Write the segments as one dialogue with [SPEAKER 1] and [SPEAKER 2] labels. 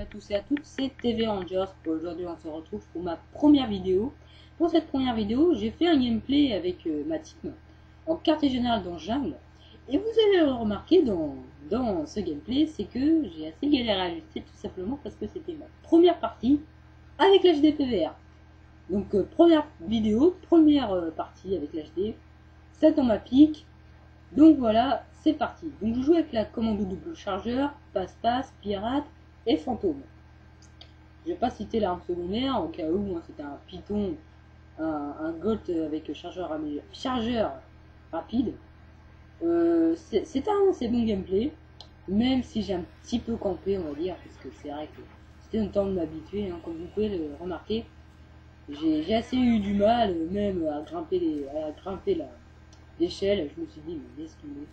[SPEAKER 1] à tous et à toutes, c'est TV Rangers. Aujourd'hui on se retrouve pour ma première vidéo. Pour cette première vidéo, j'ai fait un gameplay avec ma team en quartier général dans Jungle. Et vous allez le remarquer dans ce gameplay, c'est que j'ai assez galéré à ajuster tout simplement parce que c'était ma première partie avec l'HD PVR. Donc première vidéo, première partie avec l'HD, ça tombe à pic. Donc voilà, c'est parti. Donc je joue avec la commande double chargeur, passe-passe, pirate et fantôme. Je vais pas citer l'arme secondaire au cas où c'était un python, un gold avec chargeur rapide. C'est un assez bon gameplay, même si j'ai un petit peu campé, on va dire, parce que c'est vrai que c'était le temps de m'habituer, hein, comme vous pouvez le remarquer. J'ai assez eu du mal, même à grimper l'échelle. Je me suis dit, mais laisse tomber.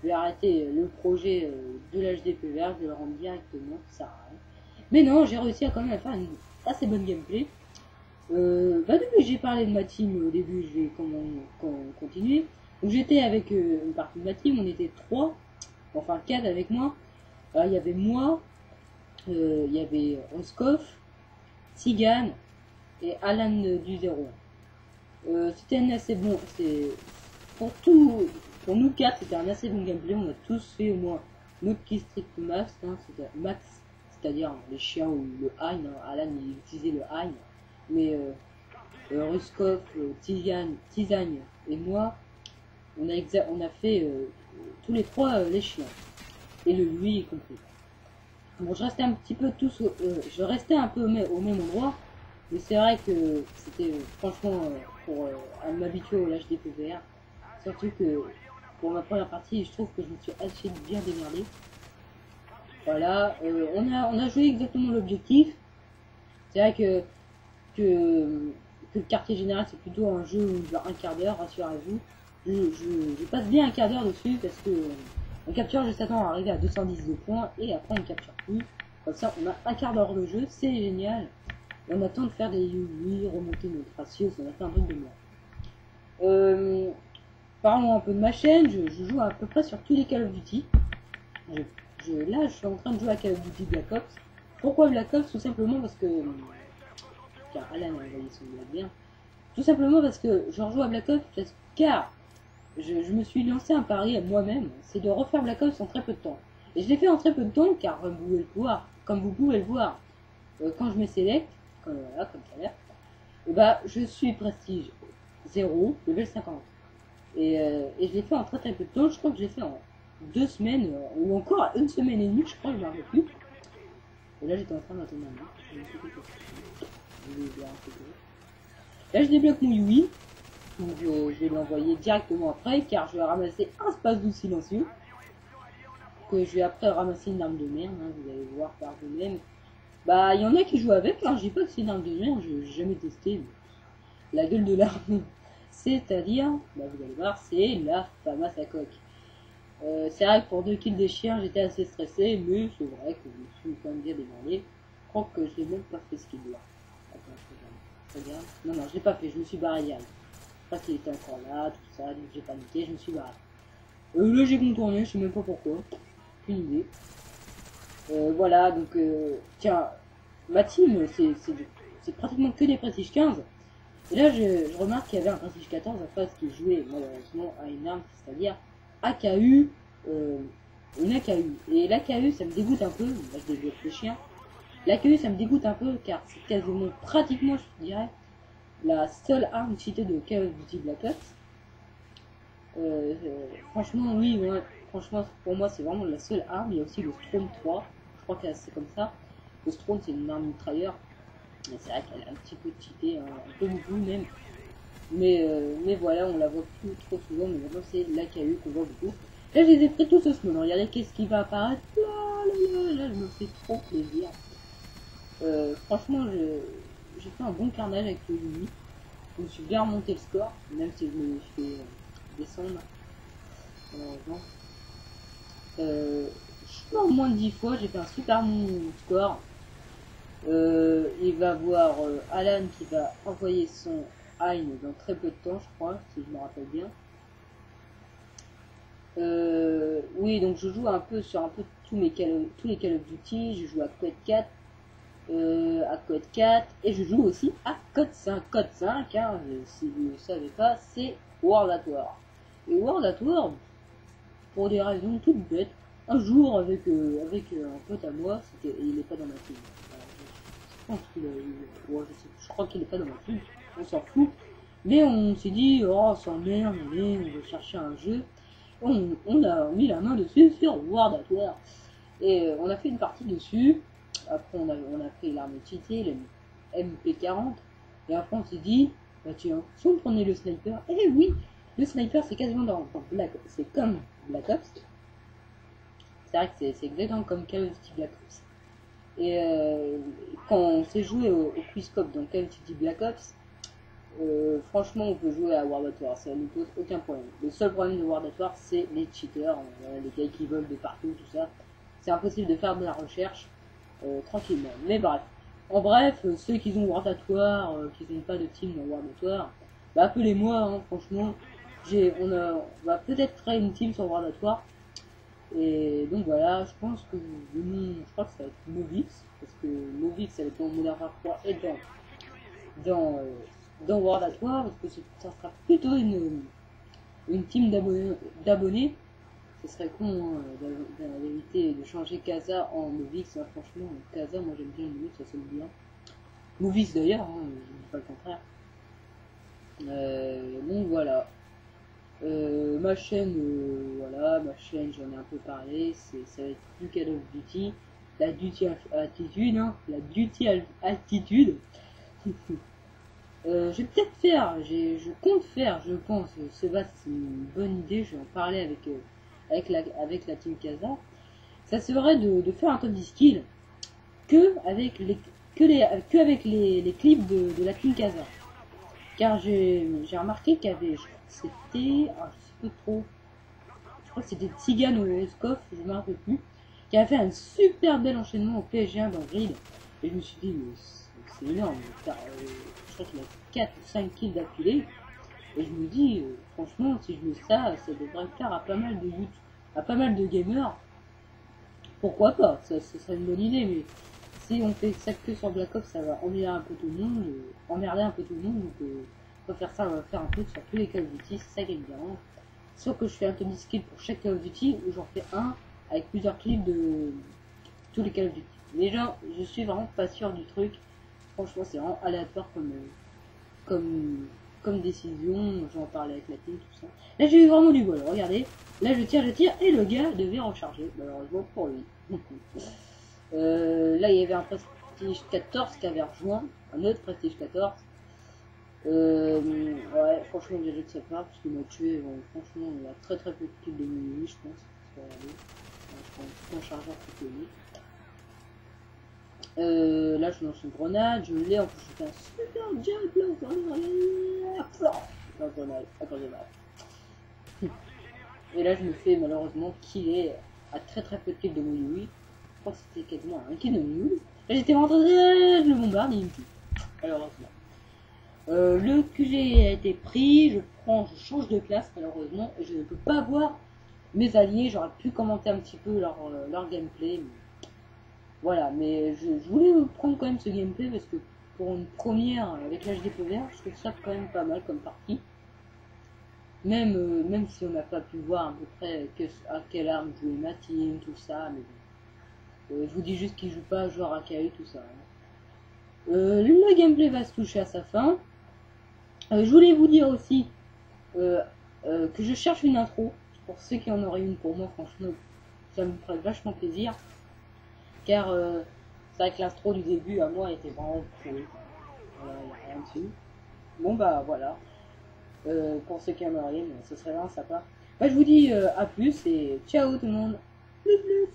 [SPEAKER 1] Je vais arrêter le projet de l'HDPVR, je vais le rendre directement, ça sert à rien. Mais non, j'ai réussi à quand même faire une assez bonne gameplay. Depuis que j'ai parlé de ma team au début, je vais continuer. Donc j'étais avec une partie de ma team, on était 3, enfin 4 avec moi. Il y avait moi, il y avait Oskov, Tigan et Alan du 0. C'était un assez bon, pour nous 4 c'était un assez bon gameplay. On a tous fait au moins notre key strict max, hein, c'est-à-dire les chiens ou le Hein. Alan il utilisait le Hein, mais Ruskov, Tizagne et moi on a fait tous les trois les chiens et le lui y compris. Bon, je restais un petit peu je restais un peu au même endroit, mais c'est vrai que c'était franchement pour m'habituer au lâche des PVR. Surtout que pour ma première partie, je trouve que je me suis assez bien démerdé. Voilà, on a joué exactement l'objectif. C'est vrai que le quartier général c'est plutôt un jeu où il dure un quart d'heure, rassurez-vous. Je passe bien un quart d'heure dessus parce que on capture juste à temps à arriver à 210 de points et après on capture plus. Comme ça on a un quart d'heure de jeu, c'est génial. Et on attend de faire des UI, remonter notre ratio, ça va faire un truc de moi. Parlons un peu de ma chaîne, je joue à peu près sur tous les Call of Duty. Là je suis en train de jouer à Call of Duty Black Ops. Pourquoi Black Ops? Tout simplement parce que... car Alan a envoyé son blague bien. Tout simplement parce que je rejoue à Black Ops car je me suis lancé un pari à moi-même, c'est de refaire Black Ops en très peu de temps. Et je l'ai fait en très peu de temps car comme vous pouvez le voir, quand je me select, voilà, comme ça là, je suis prestige 0, level 50. Et je l'ai fait en très peu de temps, je crois que j'ai fait en 2 semaines, ou encore 1 semaine et demie, je crois, je ne me rappelle plus. Et là j'étais en train d'attendre ma main. Là je débloque mon Yui, donc je vais l'envoyer directement après, car je vais ramasser un space doux silencieux, que je vais après ramasser une arme de merde, hein, vous allez voir par vous-même. Il y en a qui jouent avec, hein, je dis pas que c'est une arme de merde, je n'ai jamais testé, mais la gueule de l'arme, c'est-à-dire, vous allez voir, c'est la fameuse à coque. C'est vrai que pour 2 kills des chiens, j'étais assez stressé, mais c'est vrai que je me suis quand même bien démerdé. Je crois que je n'ai même pas fait ce qu'il doit. Attends, je regarde. Non, je l'ai pas fait, je me suis barré direct. Je crois qu'il était encore là, tout ça, donc j'ai paniqué, je me suis barré. Là j'ai contourné, je sais même pas pourquoi. Aucune idée. Voilà, donc tiens, ma team, c'est pratiquement que des Prestige 15. Et là je remarque qu'il y avait un Prestige 14 en face qui jouait malheureusement à une arme, c'est-à-dire AKU, une AKU. Et l'AKU ça me dégoûte un peu, là je développe le chien. L'AKU ça me dégoûte un peu car c'est quasiment, pratiquement je dirais, la seule arme citée de Call of Duty Black Ops. Franchement, oui, ouais, franchement, pour moi, c'est vraiment la seule arme. Il y a aussi le Storm 3, je crois que c'est comme ça. Le Storm, c'est une arme mitrailleur. C'est vrai qu'elle est un petit peu cheatée, hein, un peu beaucoup même. Mais voilà, on la voit plus trop souvent, mais maintenant c'est l'AKU qu'on voit beaucoup. Là, je les ai pris tous ce moment. Regardez qu'est-ce qui va apparaître. Là, je me fais trop plaisir. Franchement, j'ai fait un bon carnage avec le Yumi. Je me suis bien remonté le score, même si je me suis fait descendre. Malheureusement. Je crois en moins de 10 fois, j'ai fait un super bon score. Il va voir Alan qui va envoyer son Hein dans très peu de temps, je crois, si je me rappelle bien. Oui, donc je joue un peu sur tous les Call of Duty, je joue à Quake 4, à Code 4 et je joue aussi à Code 5. Code 5, hein, si vous ne savez pas, c'est World at War. Et World at War, pour des raisons toutes bêtes, un jour avec un pote à moi, il est pas dans ma team. Je pense qu'il ouais, je crois qu'il est pas dans ma team, on s'en fout. Mais on s'est dit, oh, on s'emmerde, allez, on va chercher un jeu. On a mis la main dessus sur World at War. Et on a fait une partie dessus. Après, on a pris l'arme cheatée, le MP40. Et après, on s'est dit, bah tiens, si on prenait le sniper. Eh oui, le sniper, c'est quasiment dans Black Ops. C'est comme Black Ops. C'est vrai que c'est exactement comme Call of Duty Black Ops. Et quand on s'est joué au Quickscope dans Call of Duty Black Ops, franchement, on peut jouer à World at War, ça ne nous pose aucun problème. Le seul problème de World at War, c'est les cheaters, les gars qui volent de partout, tout ça. C'est impossible de faire de la recherche tranquillement. Mais bref, en bref, ceux qui ont World at War, qui n'ont pas de team dans World at War, bah appelez-moi, hein, franchement. On va peut-être créer une team sur World at War. Et donc voilà, je pense que le nom, je crois que ça va être Movix, parce que Movix, elle est dans Modern Warfare 3 et dans World at War, parce que ça sera plutôt une team d'abonnés. Ce serait con, hein, dans la vérité, de changer Casa en Movix. Hein, franchement, Casa, moi j'aime bien Movix, ça sonne bien. Movix d'ailleurs, hein, je ne dis pas le contraire. Donc voilà. Ma chaîne, voilà, ma chaîne, j'en ai un peu parlé. Ça va être plus Call of Duty. La Duty Attitude, hein, la Duty Attitude. Je vais peut-être faire, je compte faire, je pense, c'est une bonne idée, je vais en parler avec la team Casa. Ça serait de faire un top 10 kills avec les clips de la team Casa. Car j'ai remarqué qu'il y avait, c'était, je sais pas trop, je crois que c'était Tsigan ou Scoff, je me rappelle plus, qui a fait un super bel enchaînement au PSG1 dans Grid. Et je me suis dit, mais c'est énorme, je crois qu'il a 4 ou 5 kills d'affilée. Et je me dis, franchement, si je mets ça, ça devrait plaire à pas mal de à pas mal de gamers. Pourquoi pas, ça serait une bonne idée, mais si on fait ça que sur Black Ops, ça va emmerder un peu tout le monde, donc on va faire ça, on va faire un peu sur tous les Call of Duty, c'est ça qui est bien. Sauf que je fais un top 10 kills pour chaque Call of Duty, où j'en fais un avec plusieurs clips de tous les Call of Duty. Mais genre, je suis vraiment pas sûr du truc. Franchement, c'est vraiment aléatoire comme décision. J'en parlais avec la team, tout ça. Là, j'ai eu vraiment du bol. Regardez. Là, je tire, et le gars devait recharger. Malheureusement pour lui. Là, il y avait un Prestige 14 qui avait rejoint. Un autre Prestige 14. Ouais, franchement, j'ai de sa part, parce qu'il m'a tué. Franchement, il a très peu de kills de minuit, je pense. Regardez. Je prends un chargeur tout connu. Là je lance une grenade, je l'ai en plus, je fais un super jump là, et là je me fais malheureusement killer à très peu de kills de Mouyui. Je crois que c'était quasiment un kill de Mouyui. Là j'étais rentré, je le bombarde et il me tue, malheureusement. Le QG a été pris, je change de classe malheureusement, et je ne peux pas voir mes alliés. J'aurais pu commenter un petit peu leur gameplay, mais voilà, mais je voulais prendre quand même ce gameplay parce que pour une première avec l'HD vert, je trouve ça quand même pas mal comme partie. Même si on n'a pas pu voir à peu près à quelle arme jouer ma team, tout ça, mais bon. Je vous dis juste qu'il joue pas joueur AKE, tout ça. Hein. Le gameplay va se toucher à sa fin. Je voulais vous dire aussi que je cherche une intro. Pour ceux qui en auraient une pour moi, franchement, ça me ferait vachement plaisir. Car c'est vrai que l'intro du début à moi était vraiment cool. Voilà, il n'y a rien dessus. Bon bah voilà. Pour ceux qui en auraient une, ce serait vraiment sympa. Bah, je vous dis à plus et ciao tout le monde. Plus.